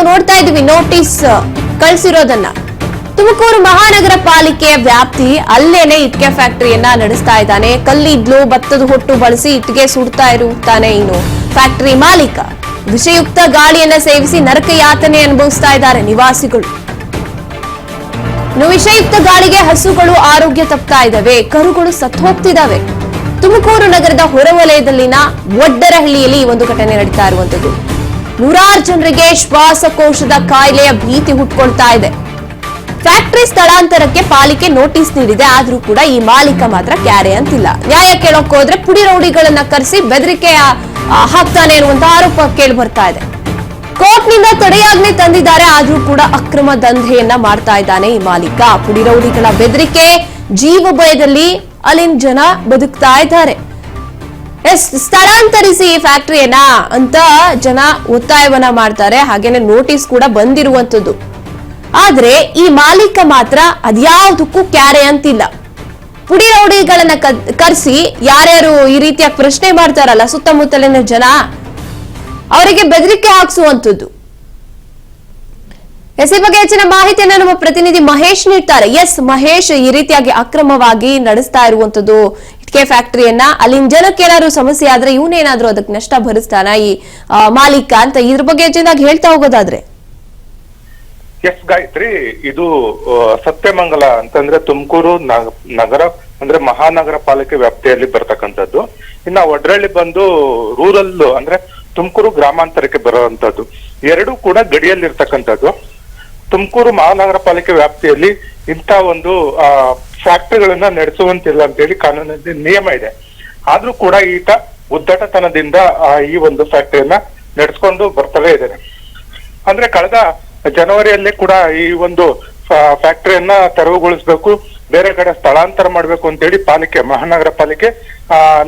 ನಾವು ನೋಡ್ತಾ ಇದೀವಿ ನೋಟಿಸ್ ಕಳಿಸಿರೋದನ್ನ. ತುಮಕೂರು ಮಹಾನಗರ ಪಾಲಿಕೆಯ ವ್ಯಾಪ್ತಿ ಅಲ್ಲೇನೆ ಇಟ್ಟಿಗೆ ಫ್ಯಾಕ್ಟರಿಯನ್ನ ನಡೆಸ್ತಾ ಇದ್ದಾನೆ. ಕಲ್ಲಿದ್ಲು ಭತ್ತದ ಹೊಟ್ಟು ಬಳಸಿ ಇಟ್ಟಿಗೆ ಸುಡ್ತಾ ಇರುತ್ತಾನೆ ಇನ್ನು ಫ್ಯಾಕ್ಟರಿ ಮಾಲೀಕ. ವಿಷಯುಕ್ತ ಗಾಳಿಯನ್ನ ಸೇವಿಸಿ ನರಕ ಯಾತನೆ ಅನುಭವಿಸ್ತಾ ಇದ್ದಾರೆ ನಿವಾಸಿಗಳು. ಇನ್ನು ವಿಷಯುಕ್ತ ಗಾಳಿಗೆ ಹಸುಗಳು ಆರೋಗ್ಯ ತಪ್ತಾ ಇದ್ದಾವೆ, ಕರುಗಳು ಸತ್ತು ಹೋಗ್ತಿದ್ದಾವೆ. ತುಮಕೂರು ನಗರದ ಹೊರವಲಯದಲ್ಲಿನ ಒಡ್ಡರಹಳ್ಳಿಯಲ್ಲಿ ಈ ಒಂದು ಘಟನೆ ನಡೀತಾ ಇರುವಂತದ್ದು. ನೂರಾರು ಜನರಿಗೆ ಶ್ವಾಸಕೋಶದ ಕಾಯಿಲೆಯ ಭೀತಿ ಹುಟ್ಕೊಳ್ತಾ ಇದೆ. ಫ್ಯಾಕ್ಟರಿ ಸ್ಥಳಾಂತರಕ್ಕೆ ಪಾಲಿಕೆ ನೋಟಿಸ್ ನೀಡಿದೆ, ಆದ್ರೂ ಕೂಡ ಈ ಮಾಲೀಕ ಮಾತ್ರ ಕ್ಯಾರೆ ಅಂತಿಲ್ಲ. ನ್ಯಾಯ ಕೇಳೋಕ್ ಹೋದ್ರೆ ಪುಡಿ ರೌಡಿಗಳನ್ನ ಕರೆಸಿ ಬೆದರಿಕೆ ಹಾಕ್ತಾನೆ ಅನ್ನುವಂತ ಆರೋಪ ಕೇಳಿ ಬರ್ತಾ ಇದೆ. ಕೋರ್ಟ್ನಿಂದ ತಡೆಯಾಜ್ಞೆ ತಂದಿದ್ದಾರೆ, ಆದ್ರೂ ಕೂಡ ಅಕ್ರಮ ದಂಧೆಯನ್ನ ಮಾಡ್ತಾ ಇದ್ದಾನೆ ಈ ಮಾಲೀಕ. ಪುಡಿ ರೌಡಿಗಳ ಬೆದರಿಕೆ, ಜೀವ ಭಯದಲ್ಲಿ ಅಲ್ಲಿನ ಜನ ಬದುಕ್ತಾ ಇದ್ದಾರೆ. ಸ್ಥಳಾಂತರಿಸಿ ಫ್ಯಾಕ್ಟರಿಯನ್ನ ಅಂತ ಜನ ಒತ್ತಾಯವನ್ನ ಮಾಡ್ತಾರೆ. ಹಾಗೇನೆ ನೋಟಿಸ್ ಕೂಡ ಬಂದಿರುವಂತದ್ದು. ಆದ್ರೆ ಈ ಮಾಲೀಕ ಮಾತ್ರ ಅದ್ಯಾವುದಕ್ಕೂ ಕ್ಯಾರೆ ಅಂತಿಲ್ಲ. ಪುಡಿ ರೌಡಿಗಳನ್ನ ಕರೆಸಿ ಯಾರ್ಯಾರು ಈ ರೀತಿಯ ಪ್ರಶ್ನೆ ಮಾಡ್ತಾರಲ್ಲ ಸುತ್ತಮುತ್ತಲಿನ ಜನ, ಅವರಿಗೆ ಬೆದರಿಕೆ ಹಾಕ್ಸುವಂತದ್ದು. ಈ ಬಗ್ಗೆ ಹೆಚ್ಚಿನ ಮಾಹಿತಿಯನ್ನು ನಮ್ಮ ಪ್ರತಿನಿಧಿ ಮಹೇಶ್ ನೀಡ್ತಾರೆ. ಎಸ್ ಮಹೇಶ್, ಈ ರೀತಿಯಾಗಿ ಅಕ್ರಮವಾಗಿ ನಡೆಸ್ತಾ ಇರುವಂತದ್ದು ಇಟ್ಟಿಗೆ ಫ್ಯಾಕ್ಟರಿಯನ್ನ, ಅಲ್ಲಿನ ಜನಕ್ಕೆ ಏನಾದ್ರು ಸಮಸ್ಯೆ ಆದ್ರೆ ಇವನೇನಾದ್ರೂ ಅದಕ್ಕೆ ನಷ್ಟ ಭರಿಸ್ತಾನ ಈ ಮಾಲೀಕ ಅಂತ, ಇದ್ರ ಬಗ್ಗೆ ಹೆಚ್ಚಿನಾಗಿ ಹೇಳ್ತಾ ಹೋಗೋದಾದ್ರೆ? ಎಸ್ ಗಾಯತ್ರಿ, ಇದು ಸತ್ಯಮಂಗಲ ಅಂತಂದ್ರೆ ತುಮಕೂರು ನಗರ ಅಂದ್ರೆ ಮಹಾನಗರ ಪಾಲಿಕೆ ವ್ಯಾಪ್ತಿಯಲ್ಲಿ ಬರ್ತಕ್ಕಂಥದ್ದು. ಇನ್ನ ಒಡ್ರಳ್ಳಿ ಬಂದು ರೂರಲ್ ಅಂದ್ರೆ ತುಮಕೂರು ಗ್ರಾಮಾಂತರಕ್ಕೆ ಬರುವಂತದ್ದು. ಎರಡೂ ಕೂಡ ಗಡಿಯಲ್ಲಿರ್ತಕ್ಕಂಥದ್ದು. ತುಮಕೂರು ಮಹಾನಗರ ಪಾಲಿಕೆ ವ್ಯಾಪ್ತಿಯಲ್ಲಿ ಇಂಥ ಒಂದು ಫ್ಯಾಕ್ಟರಿಗಳನ್ನ ನಡೆಸುವಂತಿಲ್ಲ ಅಂತೇಳಿ ಕಾನೂನಲ್ಲಿ ನಿಯಮ ಇದೆ. ಆದ್ರೂ ಕೂಡ ಈತ ಉದ್ದಟತನದಿಂದ ಈ ಒಂದು ಫ್ಯಾಕ್ಟರಿಯನ್ನ ನಡೆಸ್ಕೊಂಡು ಬರ್ತಲೇ ಇದ್ದಾರೆ. ಅಂದ್ರೆ ಕಳೆದ ಜನವರಿಯಲ್ಲೇ ಕೂಡ ಈ ಒಂದು ಫ್ಯಾಕ್ಟರಿಯನ್ನ ತೆರವುಗೊಳಿಸ್ಬೇಕು, ಬೇರೆ ಕಡೆ ಸ್ಥಳಾಂತರ ಮಾಡ್ಬೇಕು ಅಂತೇಳಿ ಪಾಲಿಕೆ ಮಹಾನಗರ ಪಾಲಿಕೆ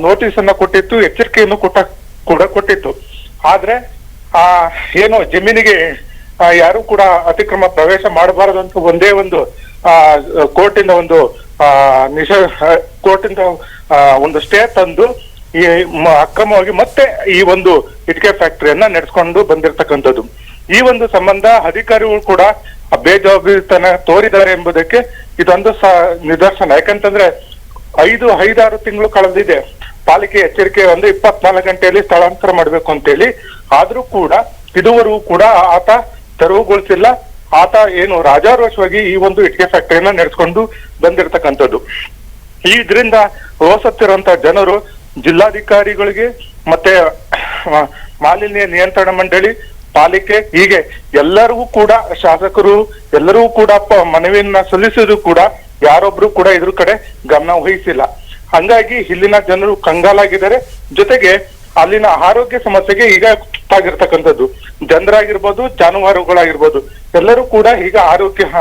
ನೋಟಿಸ್ ಅನ್ನ ಕೊಟ್ಟಿತ್ತು, ಎಚ್ಚರಿಕೆಯನ್ನು ಕೂಡ ಕೊಟ್ಟಿತ್ತು. ಆದ್ರೆ ಏನು ಜಮೀನಿಗೆ ಯಾರು ಕೂಡ ಅತಿಕ್ರಮ ಪ್ರವೇಶ ಮಾಡಬಾರದು ಅಂತ ಒಂದೇ ಒಂದು ಕೋರ್ಟಿಂದ ಒಂದು ಕೋರ್ಟಿಂದ ಒಂದು ಸ್ಟೇ ತಂದು ಈ ಅಕ್ರಮವಾಗಿ ಮತ್ತೆ ಈ ಒಂದು ಇಟ್ಟಿಗೆ ಫ್ಯಾಕ್ಟರಿಯನ್ನ ನಡೆಸ್ಕೊಂಡು ಬಂದಿರತಕ್ಕಂಥದ್ದು. ಈ ಒಂದು ಸಂಬಂಧ ಅಧಿಕಾರಿಗಳು ಕೂಡ ಬೇಜವಾಬ್ದಾರಿತನ ತೋರಿದ್ದಾರೆ ಎಂಬುದಕ್ಕೆ ಇದೊಂದು ನಿದರ್ಶನ. ಯಾಕಂತಂದ್ರೆ 5-6 ತಿಂಗಳು ಕಳೆದಿದೆ. ಪಾಲಿಕೆ ಎಚ್ಚರಿಕೆ ಒಂದು 24 ಗಂಟೆಯಲ್ಲಿ ಸ್ಥಳಾಂತರ ಮಾಡ್ಬೇಕು ಅಂತೇಳಿ, ಆದ್ರೂ ಕೂಡ ಇದುವರೆಗೂ ಕೂಡ ಆತ ತೆರವುಗೊಳಿಸಿಲ್ಲ. ಆತ ಏನು ರಾಜಾರೋಷವಾಗಿ ಈ ಒಂದು ಇಟ್ಟಿಗೆ ಫ್ಯಾಕ್ಟರಿಯನ್ನ ನಡೆಸ್ಕೊಂಡು ಬಂದಿರತಕ್ಕಂಥದ್ದು. ಇದರಿಂದ ರೋಸತ್ತಿರುವಂತ ಜನರು ಜಿಲ್ಲಾಧಿಕಾರಿಗಳಿಗೆ ಮತ್ತೆ ಮಾಲಿನ್ಯ ನಿಯಂತ್ರಣ ಮಂಡಳಿ, ಪಾಲಿಕೆ, ಹೀಗೆ ಎಲ್ಲರಿಗೂ ಕೂಡ ಶಾಸಕರು ಎಲ್ಲರಿಗೂ ಕೂಡ ಮನವಿಯನ್ನ ಸಲ್ಲಿಸಿದ್ರು ಕೂಡ ಯಾರೊಬ್ರು ಕೂಡ ಇದ್ರ ಕಡೆ ಗಮನ ವಹಿಸಿಲ್ಲ. ಹಂಗಾಗಿ ಇಲ್ಲಿನ ಜನರು ಕಂಗಾಲಾಗಿದ್ದಾರೆ. ಜೊತೆಗೆ ಅಲ್ಲಿನ ಆರೋಗ್ಯ ಸಮಸ್ಯೆಗೆ ಈಗ ತುತ್ತಾಗಿರ್ತಕ್ಕಂಥದ್ದು. ಜನರಾಗಿರ್ಬೋದು, ಜಾನುವಾರುಗಳಾಗಿರ್ಬೋದು, ಎಲ್ಲರೂ ಕೂಡ ಈಗ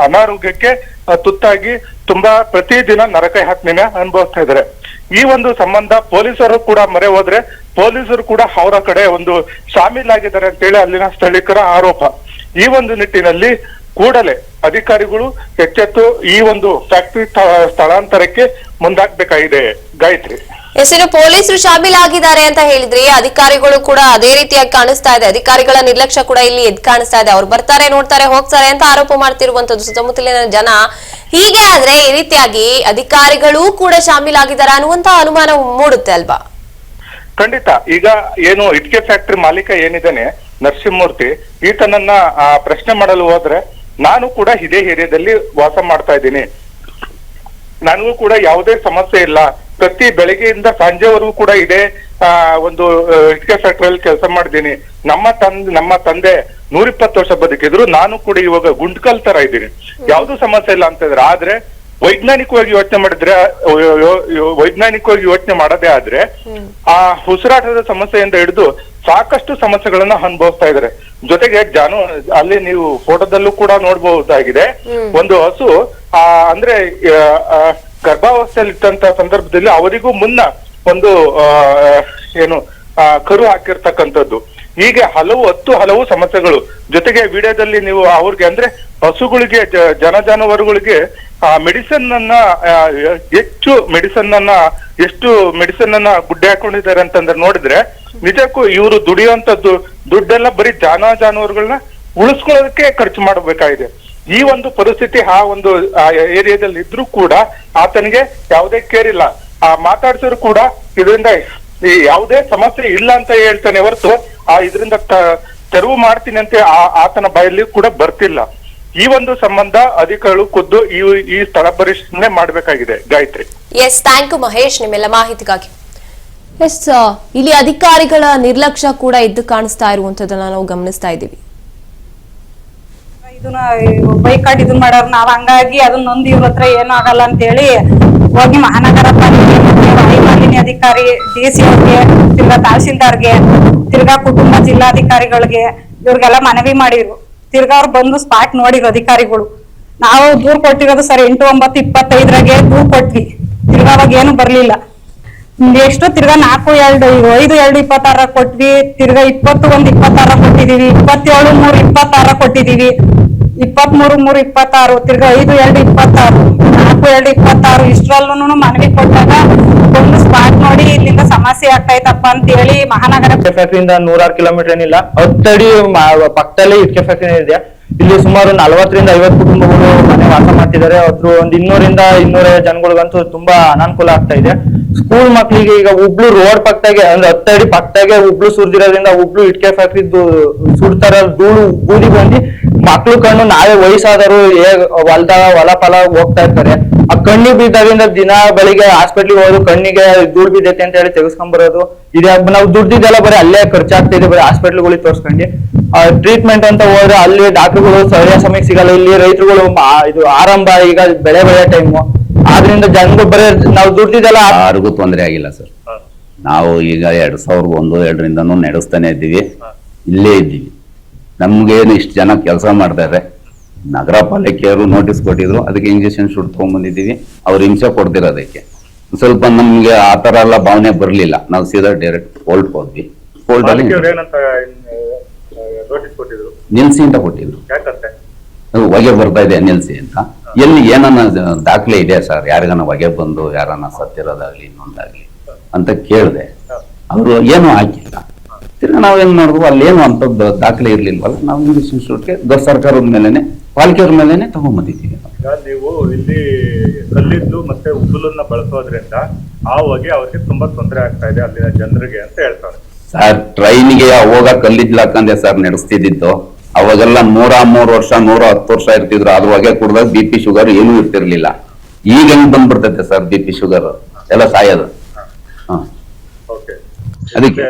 ಅನಾರೋಗ್ಯಕ್ಕೆ ತುತ್ತಾಗಿ ತುಂಬಾ ಪ್ರತಿದಿನ ನರಕ ಯಾತನೆನ ಅನುಭವಿಸ್ತಾ ಇದ್ದಾರೆ. ಈ ಒಂದು ಸಂಬಂಧ ಪೊಲೀಸರು ಕೂಡ ಮೊರೆ ಹೋದ್ರೆ ಪೊಲೀಸರು ಕೂಡ ಅವರ ಕಡೆ ಒಂದು ಶಾಮೀಲಾಗಿದ್ದಾರೆ ಅಂತೇಳಿ ಅಲ್ಲಿನ ಸ್ಥಳೀಕರ ಆರೋಪ. ಈ ಒಂದು ನಿಟ್ಟಿನಲ್ಲಿ ಕೂಡಲೇ ಅಧಿಕಾರಿಗಳು ಎಚ್ಚೆತ್ತು ಈ ಒಂದು ಫ್ಯಾಕ್ಟರಿ ಸ್ಥಳಾಂತರಕ್ಕೆ ಮುಂದಾಗಬೇಕಾಗಿದೆ ಗಾಯತ್ರಿ. ಇನ್ನು ಪೊಲೀಸರು ಶಾಮೀಲಾಗಿದ್ದಾರೆ ಅಂತ ಹೇಳಿದ್ರಿ, ಅಧಿಕಾರಿಗಳು ಕೂಡ ಅದೇ ರೀತಿಯಾಗಿ ಕಾಣಿಸ್ತಾ ಇದೆ. ಅಧಿಕಾರಿಗಳ ನಿರ್ಲಕ್ಷ್ಯ ಕೂಡ ಇಲ್ಲಿ ಎದ್ ಕಾಣಿಸ್ತಾ ಇದೆ. ಅವ್ರು ಬರ್ತಾರೆ, ನೋಡ್ತಾರೆ, ಹೋಗ್ತಾರೆ ಅಂತ ಆರೋಪ ಮಾಡ್ತಿರುವಂತದ್ದು ಸುತ್ತಮುತ್ತಲಿನ ಜನ. ಹೀಗೆ ಆದ್ರೆ ಈ ರೀತಿಯಾಗಿ ಅಧಿಕಾರಿಗಳೂ ಕೂಡ ಶಾಮೀಲಾಗಿದ್ದಾರೆ ಅನ್ನುವಂತ ಅನುಮಾನ ಮೂಡುತ್ತೆ ಅಲ್ವಾ? ಖಂಡಿತ. ಈಗ ಏನು ಇಟ್ಟಿಗೆ ಫ್ಯಾಕ್ಟರಿ ಮಾಲೀಕ ಏನಿದ್ದಾನೆ ನರಸಿಂಹಮೂರ್ತಿ, ಈತನನ್ನ ಪ್ರಶ್ನೆ ಮಾಡಲು ಹೋದ್ರೆ ನಾನು ಕೂಡ ಇದೇ ಏರಿಯಾದಲ್ಲಿ ವಾಸ ಮಾಡ್ತಾ ಇದ್ದೀನಿ, ನನಗೂ ಕೂಡ ಯಾವುದೇ ಸಮಸ್ಯೆ ಇಲ್ಲ, ಪ್ರತಿ ಬೆಳಗ್ಗೆಯಿಂದ ಸಂಜೆವರೆಗೂ ಕೂಡ ಇದೇ ಒಂದು ಇಟ್ಟಿಗೆ ಫ್ಯಾಕ್ಟರಿಯಲ್ಲಿ ಕೆಲಸ ಮಾಡಿದ್ದೀನಿ, ನಮ್ಮ ತಂದೆ 120 ವರ್ಷ ಬದುಕಿದ್ರು, ನಾನು ಕೂಡ ಇವಾಗ ಗುಂಡ್ಕಲ್ ತರ ಇದ್ದೀನಿ, ಯಾವ್ದು ಸಮಸ್ಯೆ ಇಲ್ಲ ಅಂತ ಇದ್ರೆ. ಆದ್ರೆ ವೈಜ್ಞಾನಿಕವಾಗಿ ಯೋಚನೆ ಮಾಡೋದೇ ಆದ್ರೆ ಆ ಉಸಿರಾಟದ ಸಮಸ್ಯೆಯಿಂದ ಹಿಡಿದು ಸಾಕಷ್ಟು ಸಮಸ್ಯೆಗಳನ್ನ ಅನುಭವಿಸ್ತಾ ಇದ್ದಾರೆ. ಜೊತೆಗೆ ಅಲ್ಲಿ ನೀವು ಫೋಟೋದಲ್ಲೂ ಕೂಡ ನೋಡ್ಬಹುದಾಗಿದೆ, ಒಂದು ಹಸು ಅಂದ್ರೆ ಗರ್ಭಾವಸ್ಥೆಯಲ್ಲಿ ಇಟ್ಟಂತ ಸಂದರ್ಭದಲ್ಲಿ ಅವರಿಗೂ ಮುನ್ನ ಒಂದು ಏನು ಕರು ಹಾಕಿರ್ತಕ್ಕಂಥದ್ದು. ಹೀಗೆ ಹಲವು ಸಮಸ್ಯೆಗಳು. ಜೊತೆಗೆ ವಿಡಿಯೋದಲ್ಲಿ ನೀವು ಅವ್ರಿಗೆ ಅಂದ್ರೆ ಹಸುಗಳಿಗೆ ಜಾನುವಾರುಗಳಿಗೆ ಮೆಡಿಸಿನ್ ಅನ್ನ ಎಷ್ಟು ಮೆಡಿಸಿನ್ ಅನ್ನ ಗುಡ್ಡೆ ಹಾಕೊಂಡಿದ್ದಾರೆ ಅಂತಂದ್ರೆ ನೋಡಿದ್ರೆ ನಿಜಕ್ಕೂ ಇವರು ದುಡಿಯುವಂತದ್ದು ದುಡ್ಡೆಲ್ಲ ಬರೀ ಜಾನುವಾರುಗಳನ್ನ ಉಳಿಸ್ಕೊಳ್ಳೋದಕ್ಕೆ ಖರ್ಚು ಮಾಡಬೇಕಾಗಿದೆ. ಈ ಒಂದು ಪರಿಸ್ಥಿತಿ ಆ ಒಂದು ಏರಿಯಾದಲ್ಲಿ ಇದ್ರೂ ಕೂಡ ಆತನಿಗೆ ಯಾವುದೇ ಕೇರ್ ಇಲ್ಲ. ಮಾತಾಡ್ಸಿದ್ರು ಕೂಡ ಇದರಿಂದ ಯಾವುದೇ ಸಮಸ್ಯೆ ಇಲ್ಲ ಅಂತ ಹೇಳ್ತಾನೆ ಹೊರತು ಇದರಿಂದ ತೆರವು ಮಾಡ್ತೀನಿ ಅಂತ ಆತನ ಬಾಯಲ್ಲಿ ಕೂಡ ಬರ್ತಿಲ್ಲ. ಈ ಒಂದು ಸಂಬಂಧ ಅಧಿಕಾರಿಗಳು ಖುದ್ದು ಈ ಸ್ಥಳ ಪರಿಶೀಲನೆ ಮಾಡಬೇಕಾಗಿದೆ. Gayatri. Yes, thank you Mahesh ನಿಮ್ಮೆಲ್ಲ ಮಾಹಿತಿಗಾಗಿ. ಎಸ್, ಇಲ್ಲಿ ಅಧಿಕಾರಿಗಳ ನಿರ್ಲಕ್ಷ್ಯ ಕೂಡ ಇದ್ದು ಕಾಣಿಸ್ತಾ ಇರುವಂತದನ್ನ ನಾವು ಗಮನಿಸ್ತಾ ಇದ್ದೀವಿ. ಇದನ್ನ ಬೈಕಾಟ್ ಇದನ್ ಮಾಡೋರು ನಾವ್, ಹಂಗಾಗಿ ಅದನ್ನ ನೊಂದು ಇವ್ರ ಹತ್ರ ಏನೂ ಆಗಲ್ಲ ಅಂತ ಹೇಳಿ ಹೋಗಿ ಮಹಾನಗರ ಪಾಲಿಕೆ ವಾಯು ಮಾಲಿನ್ಯ ಅಧಿಕಾರಿ DC ಅವ್ರಿಗೆ, ತಿರ್ಗಾ ತಹಶೀಲ್ದಾರ್ಗೆ, ತಿರ್ಗಾ ಕುಟುಂಬ ಜಿಲ್ಲಾಧಿಕಾರಿಗಳಿಗೆ ಇವ್ರಿಗೆಲ್ಲ ಮನವಿ ಮಾಡಿದ್ರು. ತಿರ್ಗಾ ಅವ್ರು ಬಂದು ಸ್ಪಾಟ್ ನೋಡಿದ್ರು ಅಧಿಕಾರಿಗಳು. ನಾವು ದೂರ್ ಕೊಟ್ಟಿರೋದು ಸರ್ 8/9/25 ದೂರ್ ಕೊಟ್ವಿ. ತಿರ್ಗಾ ಅವಾಗ ಏನು ಬರ್ಲಿಲ್ಲ. ಎಷ್ಟು ತಿರ್ಗಾ 4/2/5/2/26 ಕೊಟ್ವಿ. ತಿರ್ಗಾ 20/1/26 ಕೊಟ್ಟಿದೀವಿ. 27/3/26 ಕೊಟ್ಟಿದೀವಿ. 23/3/26 ತಿರ್ಗಾ 5/2/26 4/2/26 ಇಷ್ಟರಲ್ಲೂ ಮನವಿ ಕೊಟ್ಟಾಗ ಒಂದು ಸ್ಪಾಟ್ ನೋಡಿ ಇಲ್ಲಿಂದ ಸಮಸ್ಯೆ ಆಗ್ತಾಯ್ತಪ್ಪ ಅಂತ ಹೇಳಿ ಮಹಾನಗರ ಫ್ಯಾಕ್ಟ್ರಿಯಿಂದ 106 ಕಿಲೋಮೀಟರ್ ಏನಿಲ್ಲ, 10 ಅಡಿ ಪಕ್ಕದಲ್ಲೇ ಇಟ್ಕೆ ಫ್ಯಾಕ್ಟ್ರಿ ಇದೆ. ಇಲ್ಲಿ ಸುಮಾರು 40ರಿಂದ 50 ಕುಟುಂಬಗಳು ಮನೆ ವಾಸ ಮಾಡ್ತಿದ್ದಾರೆ. ಅದ್ರ ಒಂದು 200ರಿಂದ 250 ಜನಗಳಿಗಂತೂ ತುಂಬಾ ಅನಾನುಕೂಲ ಆಗ್ತಾ ಇದೆ. ಸ್ಕೂಲ್ ಮಕ್ಳಿಗೆ ಈಗ ಹುಬ್ಳು ರೋಡ್ ಪಕ್ಕದಾಗೆ ಅಂದ್ರೆ 10 ಅಡಿ ಪಕ್ಕದಾಗೆ ಹುಬ್ಳು ಸುರಿದಿರೋದ್ರಿಂದ ಹುಬ್ಳು ಇಟ್ಕೆ ಫ್ಯಾಕ್ಟ್ರಿ ಸುಡ್ತಾರ ಧೂಳು ಬೂದಿ ಬಂದು ಮಕ್ಳು ಕಣ್ಣು ನಾವೇ ವಯಸ್ಸಾದರು ಹೊಲ ಫಲ ಹೋಗ್ತಾ ಇರ್ತಾರೆ. ಆ ಕಣ್ಣಿಗೆ ಬಿದ್ದಾಗಿಂದ ದಿನ ಬೆಳಿಗ್ಗೆ ಹಾಸ್ಪಿಟ್ಲಿಗೆ ಹೋದ್ರು ಕಣ್ಣಿಗೆ ಧೂಳು ಬಿದ್ದೈತೆ ಅಂತ ಹೇಳಿ ತೆಗೆಸ್ಕೊಂಡ್ ಬರೋದು. ಇದೇ ನಾವು ದುಡ್ಡಿದ್ದೆಲ್ಲ ಬರೀ ಅಲ್ಲೇ ಖರ್ಚಾಗ್ತಿದೆ. ಬರೀ ಹಾಸ್ಪಿಟ್ಲ್ಗಳಿಗೆ ತೋರ್ಸ್ಕೊಂಡು ಟ್ರೀಟ್ಮೆಂಟ್ ಅಂತ ಹೋದ್ರೆ ಅಲ್ಲಿ ಡಾಕ್ಟರ್ಗಳು ಸರಿಯಾದ ಸಮಯಕ್ಕೆ ಸಿಗಲ್ಲ. ಇಲ್ಲಿ ರೈತರುಗಳು ಇದು ಆರಂಭ ಈಗ ಬೆಳೆ ಟೈಮು, ಆದ್ರಿಂದ ಜನಗಳು ಬರೀ ನಾವು ದುಡ್ಡಿದ್ದೆಲ್ಲ ಯಾರಿಗೂ ತೊಂದರೆ ಆಗಿಲ್ಲ ಸರ್. ನಾವು ಈಗ 2001-2ರಿಂದನೂ ನಡೆಸ್ತಾನೆ ಇದ್ದೀವಿ, ಇಲ್ಲೇ ಇದ್ದೀವಿ. ನಮ್ಗೇನು ಇಷ್ಟು ಜನ ಕೆಲಸ ಮಾಡ್ತಾರೆ. ನಗರ ಪಾಲಿಕೆಯವರು ನೋಟಿಸ್ ಕೊಟ್ಟಿದ್ರು, ಅದಕ್ಕೆ ಇಂಜೆಕ್ಷನ್ ಶೂಟ್ ತಗೊಂಡ್ಬಂದಿದ್ದೀವಿ. ಅವ್ರು ಹಿಂಸೆ ಕೊಡ್ತಿರೋದಕ್ಕೆ ಸ್ವಲ್ಪ ನಮ್ಗೆ ಆ ತರ ಎಲ್ಲ ಭಾವನೆ ಬರ್ಲಿಲ್ಲ. ನಾವು ಸೀದಾ ಡೈರೆಕ್ಟ್ ಕೋರ್ಟ್ ಹೋದ್ವಿ. ಕೋರ್ಟ್ ಅಲ್ಲಿ ನಿಲ್ಸಿ ಅಂತ ಕೊಟ್ಟಿದ್ರು. ಹೊಗೆ ಬರ್ತಾ ಇದೆ ನಿಲ್ಸಿ ಅಂತ. ಎಲ್ಲಿ ಏನನ್ನ ದಾಖಲೆ ಇದೆ ಸರ್, ಯಾರಿಗಾನ ಹೊಗೆ ಬಂದು ಯಾರನ್ನ ಸತ್ತಿರೋದಾಗ್ಲಿ ಇನ್ನೊಂದಾಗ್ಲಿ ಅಂತ ಕೇಳಿದೆ. ಅವರು ಏನು ಹಾಕಿಲ್ಲ. ತಿರ್ಗ ನಾವೇನ್ ಮಾಡಿದ್ವು, ಅಲ್ಲೇನು ಅಂತದ್ದು ದಾಖಲೆ ಇರ್ಲಿಲ್ವಲ್ಲ, ನಾವು ಇಂಜೆಕ್ಷನ್ ಶೂಟ್ಗೆ ಸರ್ಕಾರದ ಮೇಲೆನೆ ಪಾಲಿಕೆಯವ್ರ ಮೇಲೆನೆ ತಗೊಂಡ್ಬಂದಿದ್ದೀವಿ. ನೀವು ಇಲ್ಲಿ ಕಲ್ಲಿದ್ದು ಮತ್ತೆ ಉಗುಲನ್ನ ಬಳಸೋದ್ರಿಂದ ಆ ಹೊಗೆ ಅವ್ರಿಗೆ ತುಂಬಾ ತೊಂದರೆ ಆಗ್ತಾ ಇದೆ ಅಲ್ಲಿನ ಜನರಿಗೆ ಅಂತ ಹೇಳ್ತಾರೆ ಸರ್. ಟ್ರೈನ್ಗೆ ಅವಾಗ ಕಲ್ಲಿದ್ಲಾಕಂದೆ ಸರ್ ನಡೆಸ್ತಿದ್ದು. ಅವಾಗೆಲ್ಲ 103 ವರ್ಷ 110 ವರ್ಷ ಇರ್ತಿದ್ರು. ಅದ್ರ ಹೊಗೆ ಕುಡ್ದಾಗ BP ಶುಗರ್ ಏನೂ ಇರ್ತಿರ್ಲಿಲ್ಲ. ಈಗ ಹೆಂಗ್ ಬಂದ್ಬಿಡ್ತೈತೆ ಸರ್ BP ಶುಗರ್ ಎಲ್ಲ ಸಾಯೋದು. ಅದಕ್ಕೆ